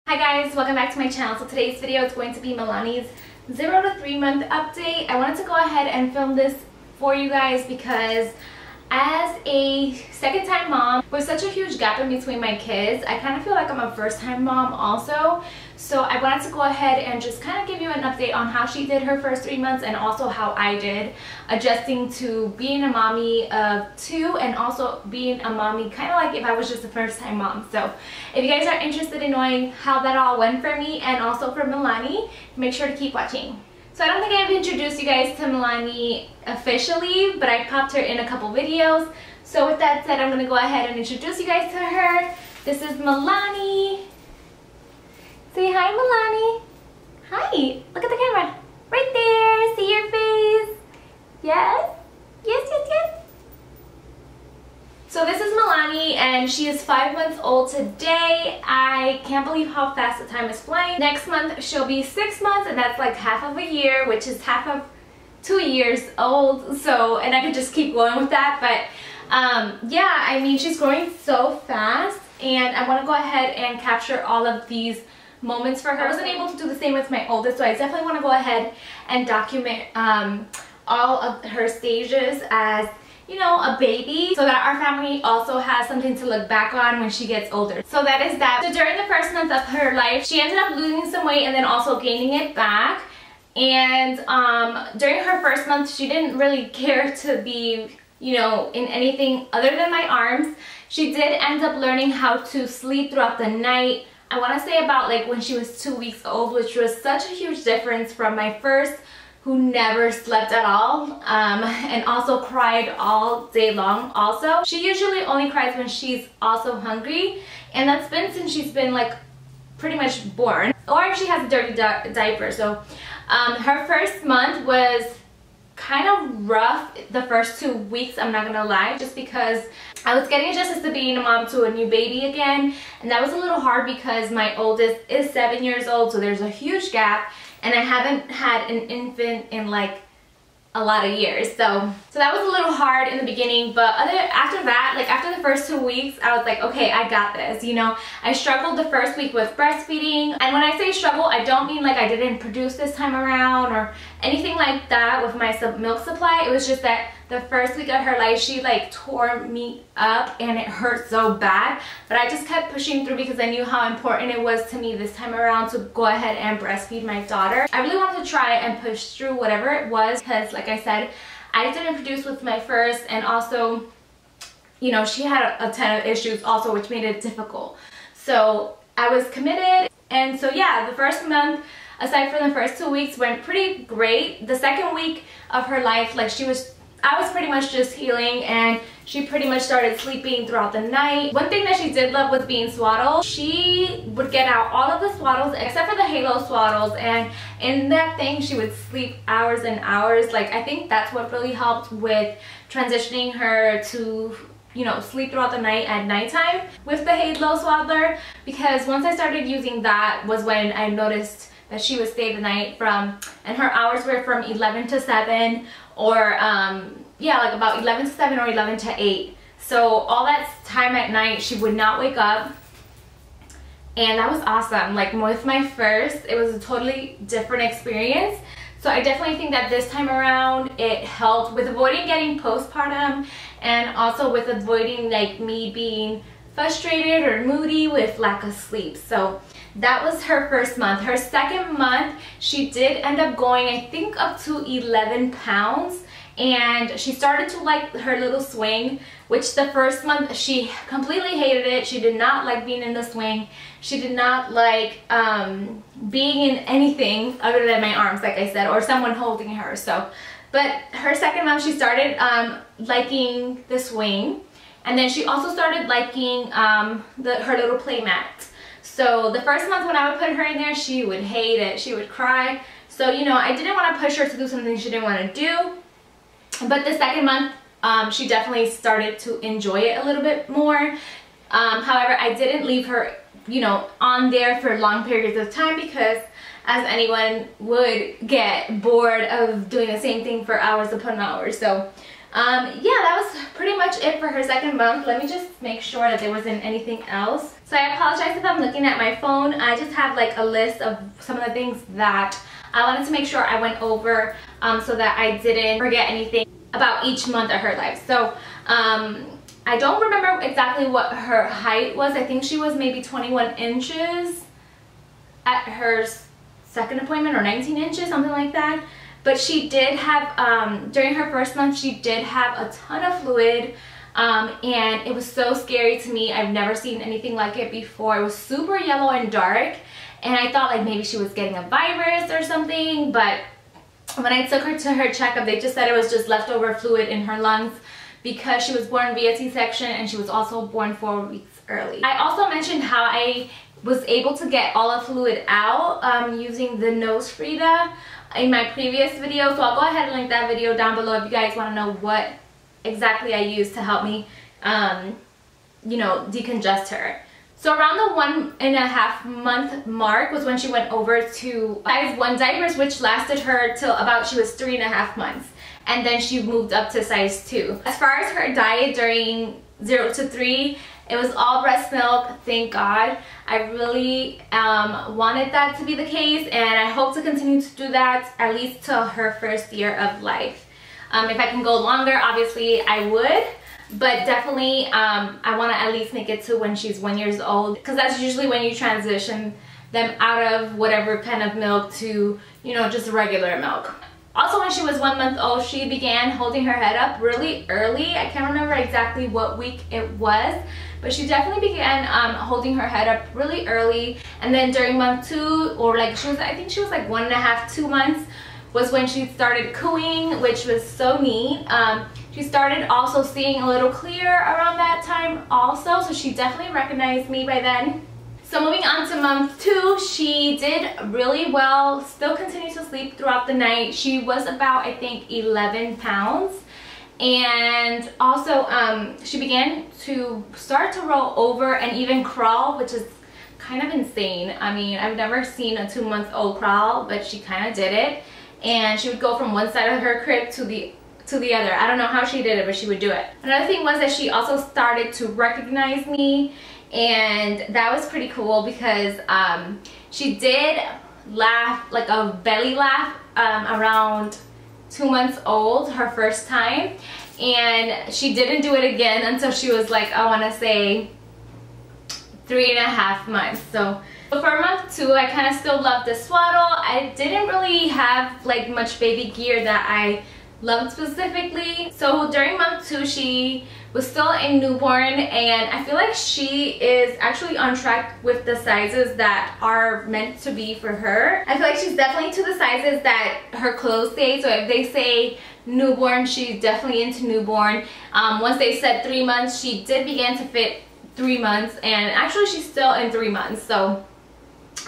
Hi guys, welcome back to my channel. So today's video is going to be Milani's 0 to 3 month update. I wanted to go ahead and film this for you guys because as a second time mom with such a huge gap in between my kids, I kind of feel like I'm a first time mom also. So I wanted to go ahead and just kind of give you an update on how she did her first 3 months and also how I did adjusting to being a mommy of 2 and also being a mommy kind of like if I was just a first time mom. So if you guys are interested in knowing how that all went for me and also for Milani, make sure to keep watching. So I don't think I've introduced you guys to Milani officially, but I popped her in a couple videos. So with that said, I'm going to go ahead and introduce you guys to her. This is Milani. Say hi, Milani. Hi. Look at the camera. Right there. See your face. Yes? Yes, yes, yes. So this is Milani and she is 5 months old today. I can't believe how fast the time is flying. Next month she'll be 6 months and that's like half of a year, which is half of 2 years old. So, and I could just keep going with that. But yeah, I mean, she's growing so fast and I want to go ahead and capture all of these moments for her. I wasn't able to do the same with my oldest, so I definitely want to go ahead and document all of her stages as, you know, a baby, so that our family also has something to look back on when she gets older. So that is that. So during the first month of her life, she ended up losing some weight and then also gaining it back. And during her first month, she didn't really care to be, you know, in anything other than my arms. She did end up learning how to sleep throughout the night. I want to say about like when she was 2 weeks old, which was such a huge difference from my first, who never slept at all and also cried all day long also. She usually only cries when she's also hungry, and that's been since she's been like pretty much born, or if she has a dirty diaper. So her first month was kind of rough the first 2 weeks, I'm not gonna lie, just because I was getting adjusted to being a mom to a new baby again, and that was a little hard because my oldest is 7 years old, so there's a huge gap. And I haven't had an infant in like a lot of years, so that was a little hard in the beginning. But after that, like after the first 2 weeks, I was like, okay, I got this. You know, I struggled the first week with breastfeeding, and when I say struggle, I don't mean like I didn't produce this time around or anything like that with my milk supply. It was just that the first week of her life, she like tore me up and it hurt so bad. But I just kept pushing through because I knew how important it was to me this time around to go ahead and breastfeed my daughter. I really wanted to try and push through whatever it was because, like I said, I didn't produce with my first, and also, you know, she had a ton of issues also, which made it difficult. So I was committed, and so yeah, the first month, aside from the first 2 weeks, went pretty great. The second week of her life, like I was pretty much just healing, and she pretty much started sleeping throughout the night. One thing that she did love was being swaddled. She would get out all of the swaddles except for the halo swaddles, and in that thing she would sleep hours and hours. Like, I think that's what really helped with transitioning her to, you know, sleep throughout the night at nighttime with the halo swaddler, because once I started using that was when I noticed that she would stay the night and her hours were from 11 to 7 or yeah, like about 11 to 7 or 11 to 8. So all that time at night she would not wake up, and that was awesome. Like with my first, it was a totally different experience. So I definitely think that this time around it helped with avoiding getting postpartum and also with avoiding like me being frustrated or moody with lack of sleep. So that was her first month. Her second month, she did end up going, I think, up to 11 pounds. And she started to like her little swing, which the first month she completely hated it. She did not like being in the swing. She did not like being in anything other than my arms, like I said, or someone holding her. So, but her second month, she started liking the swing. And then she also started liking her little play mat. So the first month when I would put her in there, she would hate it. She would cry. So, you know, I didn't want to push her to do something she didn't want to do. But the second month, she definitely started to enjoy it a little bit more. However, I didn't leave her, you know, on there for long periods of time because, as anyone would, get bored of doing the same thing for hours upon hours. So yeah, that was pretty much it for her second month. Let me just make sure that there wasn't anything else. So I apologize if I'm looking at my phone. I just have like a list of some of the things that I wanted to make sure I went over so that I didn't forget anything about each month of her life. So I don't remember exactly what her height was. I think she was maybe 21 inches at her second appointment, or 19 inches, something like that. But she did have, during her first month, she did have a ton of fluid. And it was so scary to me. I've never seen anything like it before. It was super yellow and dark. And I thought like maybe she was getting a virus or something. But when I took her to her checkup, they just said it was just leftover fluid in her lungs because she was born via C-section and she was also born 4 weeks early. I also mentioned how I was able to get all the fluid out using the nose Frida in my previous video. So I'll go ahead and link that video down below if you guys want to know what exactly I used to help me, you know, decongest her. So around the 1.5 month mark was when she went over to size 1 diapers, which lasted her till about she was 3.5 months. And then she moved up to size 2. As far as her diet during 0 to 3, it was all breast milk, thank God. I really wanted that to be the case, and I hope to continue to do that at least till her first year of life. If I can go longer, obviously I would, but definitely I want to at least make it to when she's 1 year old, because that's usually when you transition them out of whatever kind of milk to, you know, just regular milk. Also, when she was 1 month old, she began holding her head up really early. I can't remember exactly what week it was, but she definitely began holding her head up really early. And then during month 2, or like I think she was like 1.5, 2 months, was when she started cooing, which was so neat. She started also seeing a little clear around that time also, so she definitely recognized me by then. So moving on to month 2, she did really well, still continued to sleep throughout the night. She was about, I think, 11 pounds. And also she began to start to roll over and even crawl, which is kind of insane. I mean, I've never seen a 2-month-old crawl, but she kind of did it. And she would go from one side of her crib to the other. I don't know how she did it, but she would do it. Another thing was that she also started to recognize me, and that was pretty cool because she did laugh, like a belly laugh, around 2 months old, her first time, and she didn't do it again until she was like, I want to say 3.5 months. So for month 2, I kind of still loved the swaddle. I didn't really have like much baby gear that I loved specifically. So during month 2, she was still in newborn, and I feel like she is actually on track with the sizes that are meant to be for her. I feel like she's definitely to the sizes that her clothes say. So if they say newborn, she's definitely into newborn. Once they said 3 months, she did begin to fit 3 months, and actually she's still in 3 months. So,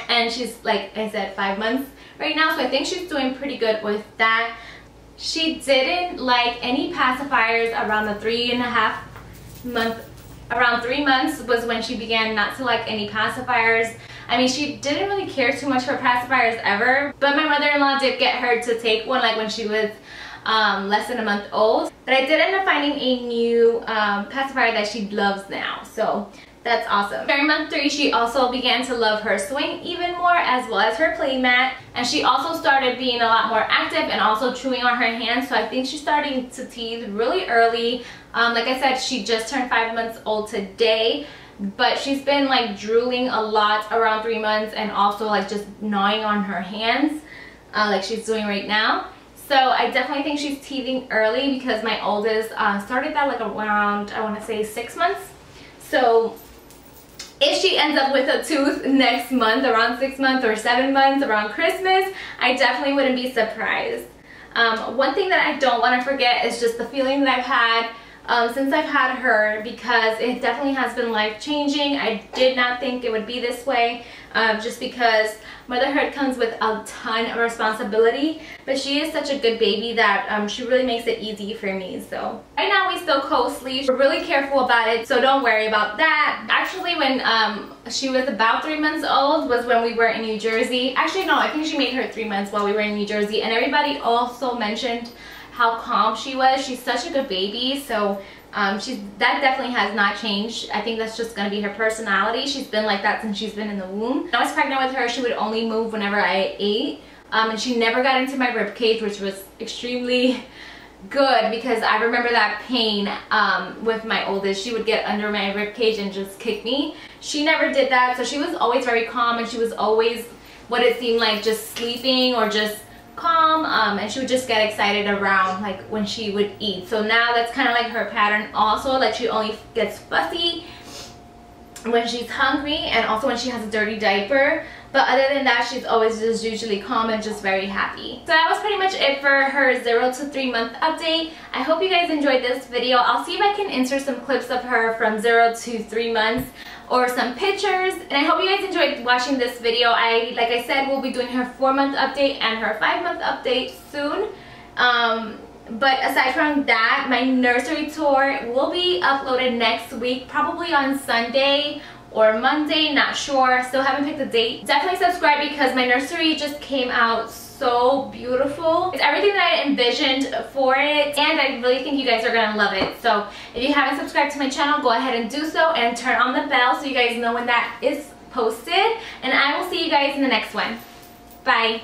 and she's, like I said, 5 months right now, so I think she's doing pretty good with that. She didn't like any pacifiers around the 3.5 month, around 3 months was when she began not to like any pacifiers. I mean, she didn't really care too much for pacifiers ever, but my mother-in-law did get her to take one like when she was less than a month old. But I did end up finding a new pacifier that she loves now, so that's awesome. During month 3, she also began to love her swing even more, as well as her play mat, and she also started being a lot more active and also chewing on her hands. So I think she's starting to teeth really early. Like I said, she just turned 5 months old today, but she's been like drooling a lot around 3 months, and also like just gnawing on her hands like she's doing right now. So I definitely think she's teething early, because my oldest started that like around, I want to say 6 months. So if she ends up with a tooth next month, around 6 months or 7 months, around Christmas, I definitely wouldn't be surprised. One thing that I don't want to forget is just the feeling that I've had since I've had her, because it definitely has been life-changing. I did not think it would be this way, just because motherhood comes with a ton of responsibility, but she is such a good baby that she really makes it easy for me. So right now we still co-sleep. We're really careful about it, so don't worry about that. Actually, when she was about 3 months old was when we were in New Jersey. Actually, no, I think she made her 3 months while we were in New Jersey, and everybody also mentioned how calm she was. She's such a good baby, so That definitely has not changed. I think that's just gonna be her personality. She's been like that since she's been in the womb. When I was pregnant with her, she would only move whenever I ate, and she never got into my rib cage, which was extremely good because I remember that pain with my oldest. She would get under my rib cage and just kick me. She never did that, so she was always very calm, and she was always what it seemed like just sleeping or just calm, and she would just get excited around like when she would eat. So now that's kind of like her pattern also. Like she only gets fussy when she's hungry and also when she has a dirty diaper, but other than that she's always just usually calm and just very happy. So that was pretty much it for her 0 to 3 month update. I hope you guys enjoyed this video. I'll see if I can insert some clips of her from 0 to 3 months or some pictures, and I hope you guys enjoyed watching this video. Like I said, we'll be doing her 4-month update and her 5-month update soon. But aside from that, my nursery tour will be uploaded next week, probably on Sunday or Monday, not sure. Still haven't picked a date. Definitely subscribe because my nursery just came out so beautiful. It's everything that I envisioned for it, and I really think you guys are gonna love it. So if you haven't subscribed to my channel, go ahead and do so and turn on the bell so you guys know when that is posted. And I will see you guys in the next one. Bye.